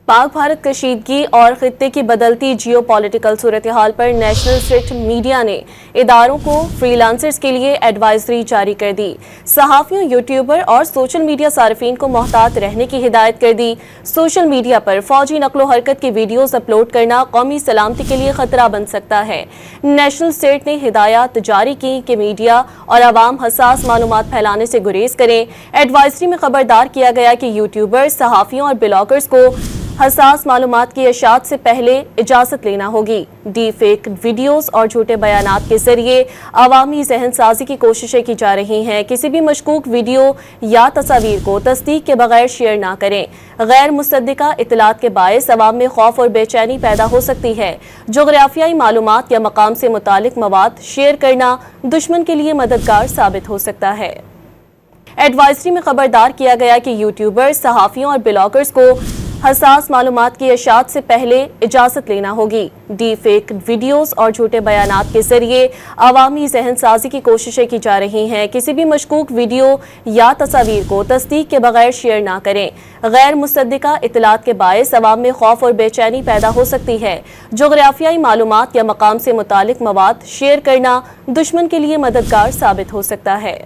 पाक भारत कशीदगी और खित्ते की बदलती जियो पॉलिटिकल सूरत हाल पर नेशनल स्टेट मीडिया ने इदारों को फ्रीलांसर्स के लिए एडवाइजरी जारी कर दी। सहाफ़ियों, यूट्यूबर और सोशल मीडिया सार्फिन को मोहतात रहने की हिदायत कर दी। सोशल मीडिया पर फौजी नकलो हरकत की वीडियोज अपलोड करना कौमी सलामती के लिए खतरा बन सकता है। नेशनल स्टेट ने हिदायत जारी की कि मीडिया और आवाम हसास मालूमात फैलाने से गुरेज करें। एडवाइजरी में खबरदार किया गया कि यूट्यूबर, सहाफ़ियों और ब्लॉगर्स को हसास मालूमात की इशाअत से पहले इजाज़त लेना होगी। डी फेक वीडियोस और झूठे बयानात के जरिए अवामी जहन साजी की कोशिशें की जा रही हैं। किसी भी मशकूक वीडियो या तस्वीर को तस्दीक के बगैर शेयर ना करें। गैर मुसद्दिका इतलात के बायस अवाम में खौफ और बेचैनी पैदा हो सकती है। जोग्राफियाई मालूमात या मकाम से मुतालिक मवाद शेयर करना दुश्मन के लिए मददगार साबित हो सकता है। एडवाइजरी में खबरदार किया गया कि यूट्यूबर, सहाफ़ियों और ब्लॉगर्स को हसास मालूमात की इशाअत से पहले इजाज़त लेना होगी। डी फेक वीडियोस और झूठे बयानात के जरिए अवामी जहन साजी की कोशिशें की जा रही हैं। किसी भी मशकूक वीडियो या तस्वीर को तस्दीक के बगैर शेयर ना करें। गैर मुसद्दिका इतलात के बायस अवाम में खौफ और बेचैनी पैदा हो सकती है। जोग्राफियाई मालूमात या मकाम से मुतालिक मवाद शेयर करना दुश्मन के लिए मददगार साबित हो सकता है।